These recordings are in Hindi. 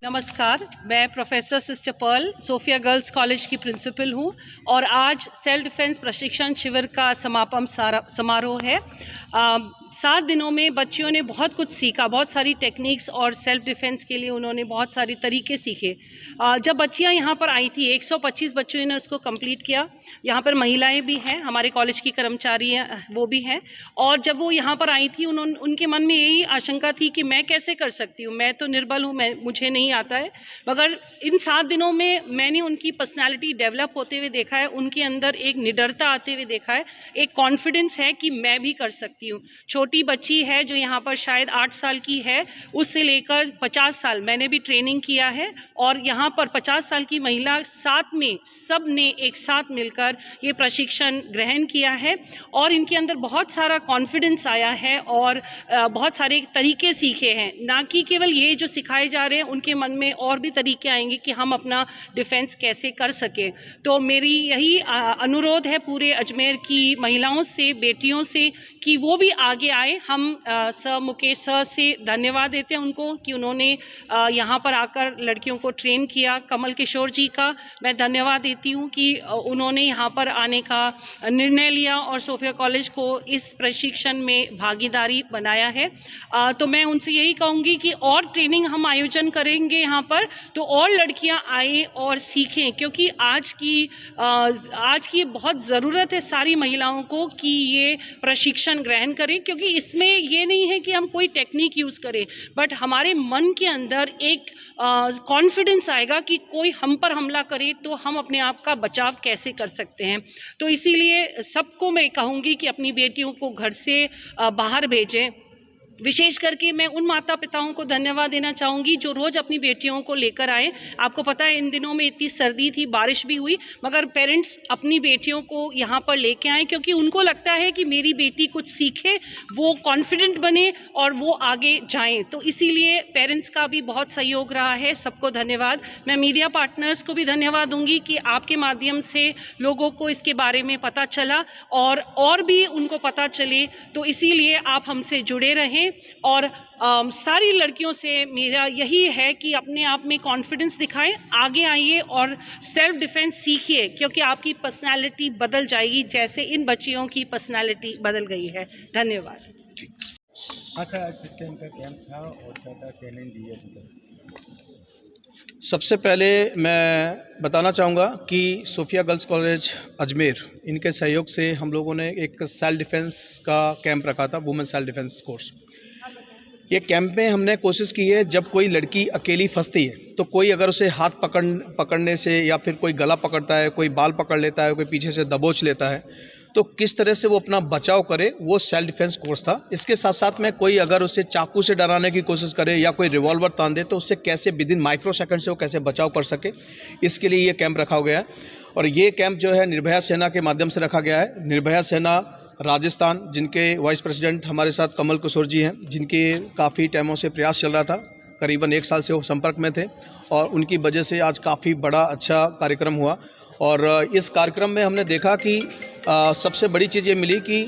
नमस्कार, मैं professor sister Pearl Sophia Girls College की प्रिंसिपल हूँ और आज सेल्फ डिफेंस प्रशिक्षण शिविर का समापन समारोह है। 7 दिनों में बच्चियों ने बहुत कुछ सीखा, बहुत सारी टेक्निक्स और सेल्फ डिफेंस के लिए उन्होंने बहुत सारे तरीके सीखे। जब बच्चियाँ यहाँ पर आई थी 125 बच्चों ने उसको कंप्लीट किया। यहाँ पर महिलाएं भी हैं, हमारे कॉलेज की कर्मचारी हैं, वो भी हैं। और जब वो यहाँ पर आई थी उनके मन में यही आशंका थी कि मैं कैसे कर सकती हूँ, मैं तो निर्बल हूँ, मुझे नहीं आता है। मगर इन 7 दिनों में मैंने उनकी पर्सनालिटी डेवलप होते हुए देखा है, उनके अंदर एक निडरता आते हुए देखा है, एक कॉन्फिडेंस है कि मैं भी कर सकती हूँ। छोटी बच्ची है जो यहाँ पर शायद 8 साल की है, उससे लेकर 50 साल मैंने भी ट्रेनिंग किया है और यहाँ पर 50 साल की महिला साथ में सब ने एक साथ मिलकर ये प्रशिक्षण ग्रहण किया है और इनके अंदर बहुत सारा कॉन्फिडेंस आया है और बहुत सारे तरीके सीखे हैं। ना कि केवल ये जो सिखाए जा रहे हैं, उनके मन में और भी तरीके आएंगे कि हम अपना डिफेंस कैसे कर सकें। तो मेरी यही अनुरोध है पूरे अजमेर की महिलाओं से, बेटियों से कि वो भी आगे आए। हम सर मुकेश सर से धन्यवाद देते हैं उनको कि उन्होंने यहाँ पर आकर लड़कियों को ट्रेन किया। कमल किशोर जी का मैं धन्यवाद देती हूँ कि उन्होंने यहाँ पर आने का निर्णय लिया और सोफिया कॉलेज को इस प्रशिक्षण में भागीदारी बनाया है। तो मैं उनसे यही कहूँगी कि और ट्रेनिंग हम आयोजन करेंगे यहाँ पर, तो और लड़कियाँ आए और सीखें, क्योंकि आज की बहुत ज़रूरत है सारी महिलाओं को कि ये प्रशिक्षण ग्रहण करें। क्योंकि इसमें ये नहीं है कि हम कोई टेक्निक यूज़ करें, बट हमारे मन के अंदर एक कॉन्फिडेंस आएगा कि कोई हम पर हमला करे तो हम अपने आप का बचाव कैसे कर सकते हैं। तो इसीलिए सबको मैं कहूँगी कि अपनी बेटियों को घर से बाहर भेजें। विशेष करके मैं उन माता पिताओं को धन्यवाद देना चाहूँगी जो रोज़ अपनी बेटियों को लेकर आए। आपको पता है इन दिनों में इतनी सर्दी थी, बारिश भी हुई, मगर पेरेंट्स अपनी बेटियों को यहाँ पर लेके आए क्योंकि उनको लगता है कि मेरी बेटी कुछ सीखे, वो कॉन्फिडेंट बने और वो आगे जाएं। तो इसीलिए पेरेंट्स का भी बहुत सहयोग रहा है। सबको धन्यवाद। मैं मीडिया पार्टनर्स को भी धन्यवाद दूंगी कि आपके माध्यम से लोगों को इसके बारे में पता चला और भी उनको पता चले। तो इसीलिए आप हमसे जुड़े रहें और सारी लड़कियों से मेरा यही है कि अपने आप में कॉन्फिडेंस दिखाएं, आगे आइए और सेल्फ डिफेंस सीखिए, क्योंकि आपकी पर्सनालिटी बदल जाएगी जैसे इन बच्चियों की पर्सनालिटी बदल गई है। धन्यवाद। अच्छा, कैंप था और क्या ट्रेनिंग दी है? सबसे पहले मैं बताना चाहूँगा कि सोफिया गर्ल्स कॉलेज अजमेर, इनके सहयोग से हम लोगों ने एक सेल्फ डिफेंस का कैंप रखा था, वुमेन सेल्फ डिफेंस कोर्स। ये कैंप में हमने कोशिश की है, जब कोई लड़की अकेली फंसती है तो कोई अगर उसे हाथ पकड़ने से या फिर कोई गला पकड़ता है, कोई बाल पकड़ लेता है, कोई पीछे से दबोच लेता है, तो किस तरह से वो अपना बचाव करे, वो सेल्फ डिफेंस कोर्स था। इसके साथ साथ में कोई अगर उसे चाकू से डराने की कोशिश करे या कोई रिवॉल्वर तान दे तो उससे कैसे विद इन माइक्रो सेकंड से वो कैसे बचाव कर सके, इसके लिए ये कैंप रखा गया है। और ये कैंप जो है निर्भया सेना के माध्यम से रखा गया है। निर्भया सेना राजस्थान, जिनके वाइस प्रेसिडेंट हमारे साथ कमल किशोर जी हैं, जिनके काफ़ी टाइमों से प्रयास चल रहा था, करीबन 1 साल से वो संपर्क में थे और उनकी वजह से आज काफ़ी बड़ा अच्छा कार्यक्रम हुआ। और इस कार्यक्रम में हमने देखा कि सबसे बड़ी चीज़ ये मिली कि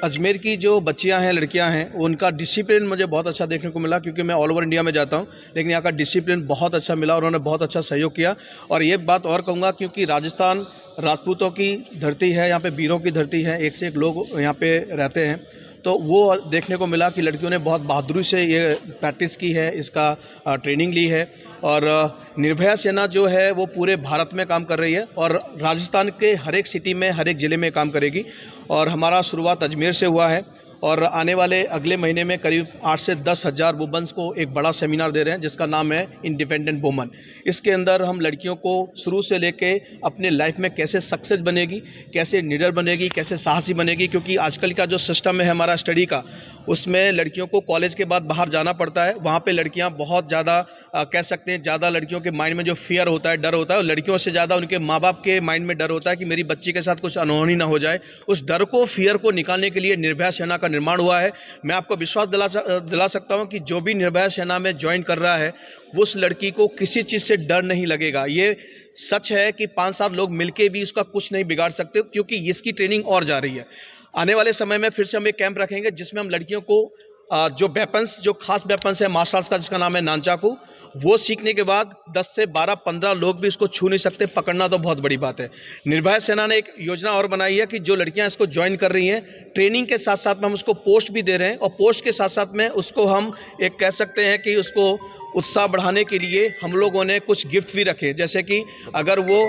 अजमेर की जो बच्चियां हैं, लड़कियां हैं, उनका डिसिप्लिन मुझे बहुत अच्छा देखने को मिला, क्योंकि मैं ऑल ओवर इंडिया में जाता हूं, लेकिन यहाँ का डिसिप्लिन बहुत अच्छा मिला और उन्होंने बहुत अच्छा सहयोग किया। और ये बात और कहूँगा, क्योंकि राजस्थान राजपूतों की धरती है, यहाँ पे वीरों की धरती है, एक से एक लोग यहाँ पे रहते हैं, तो वो देखने को मिला कि लड़कियों ने बहुत बहादुरी से ये प्रैक्टिस की है, इसका ट्रेनिंग ली है। और निर्भया सेना जो है वो पूरे भारत में काम कर रही है और राजस्थान के हर एक सिटी में, हर एक ज़िले में काम करेगी। और हमारा शुरुआत अजमेर से हुआ है और आने वाले अगले महीने में करीब 8 से 10 हज़ार वुमेन्स को एक बड़ा सेमिनार दे रहे हैं, जिसका नाम है इंडिपेंडेंट वुमन। इसके अंदर हम लड़कियों को शुरू से लेके अपने लाइफ में कैसे सक्सेस बनेगी, कैसे निडर बनेगी, कैसे साहसी बनेगी, क्योंकि आजकल का जो सिस्टम है हमारा स्टडी का, उसमें लड़कियों को कॉलेज के बाद बाहर जाना पड़ता है। वहाँ पे लड़कियाँ बहुत ज़्यादा कह सकते हैं, ज़्यादा लड़कियों के माइंड में जो फियर होता है, डर होता है, और लड़कियों से ज़्यादा उनके माँ बाप के माइंड में डर होता है कि मेरी बच्ची के साथ कुछ अनहोनी ना हो जाए। उस डर को, फियर को निकालने के लिए निर्भया सेना का निर्माण हुआ है। मैं आपको विश्वास दिला सकता हूँ कि जो भी निर्भया सेना में ज्वाइन कर रहा है, उस लड़की को किसी चीज़ से डर नहीं लगेगा। ये सच है कि 5-7 लोग मिलके भी उसका कुछ नहीं बिगाड़ सकते, क्योंकि इसकी ट्रेनिंग और जा रही है। आने वाले समय में फिर से हम एक कैंप रखेंगे जिसमें हम लड़कियों को जो वेपन्स, जो खास वेपन्स है मार्शल आर्ट्स का, जिसका नाम है नानचाकू, वो सीखने के बाद 10 से 12-15 लोग भी इसको छू नहीं सकते, पकड़ना तो बहुत बड़ी बात है। निर्भया सेना ने एक योजना और बनाई है कि जो लड़कियां इसको ज्वाइन कर रही हैं, ट्रेनिंग के साथ साथ में हम उसको पोस्ट भी दे रहे हैं, और पोस्ट के साथ साथ में उसको हम एक कह सकते हैं कि उसको उत्साह बढ़ाने के लिए हम लोगों ने कुछ गिफ्ट भी रखे। जैसे कि अगर वो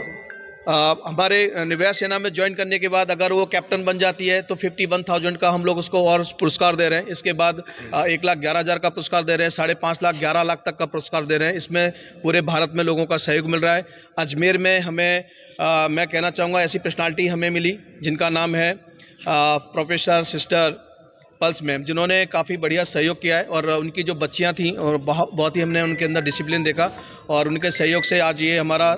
हमारे निर्भया सेना में ज्वाइन करने के बाद अगर वो कैप्टन बन जाती है तो 51,000 का हम लोग उसको और पुरस्कार दे रहे हैं। इसके बाद 1,11,000 का पुरस्कार दे रहे हैं, 5.5 लाख 11 लाख तक का पुरस्कार दे रहे हैं। इसमें पूरे भारत में लोगों का सहयोग मिल रहा है। अजमेर में हमें मैं कहना चाहूँगा ऐसी पर्सनालिटी हमें मिली जिनका नाम है प्रोफेसर सिस्टर पल्स मैम, जिन्होंने काफ़ी बढ़िया सहयोग किया है, और उनकी जो बच्चियाँ थीं और बहुत ही हमने उनके अंदर डिसिप्लिन देखा, और उनके सहयोग से आज ये हमारा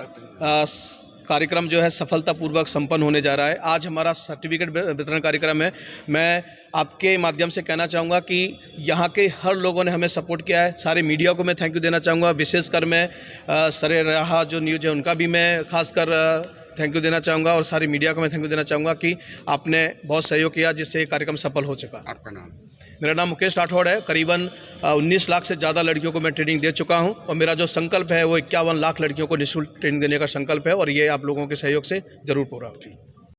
कार्यक्रम जो है सफलतापूर्वक संपन्न होने जा रहा है। आज हमारा सर्टिफिकेट वितरण कार्यक्रम है। मैं आपके माध्यम से कहना चाहूँगा कि यहाँ के हर लोगों ने हमें सपोर्ट किया है। सारे मीडिया को मैं थैंक यू देना चाहूँगा। विशेषकर मैं सरे रहा जो न्यूज़ है उनका भी मैं खासकर थैंक यू देना चाहूँगा, और सारी मीडिया को मैं थैंक यू देना चाहूँगा कि आपने बहुत सहयोग किया जिससे ये कार्यक्रम सफल हो चुका। आपका नाम? मेरा नाम मुकेश राठौड़ है। करीबन 19 लाख से ज़्यादा लड़कियों को मैं ट्रेनिंग दे चुका हूं, और मेरा जो संकल्प है वो 51 लाख लड़कियों को निःशुल्क ट्रेनिंग देने का संकल्प है, और ये आप लोगों के सहयोग से ज़रूर पूरा होगा।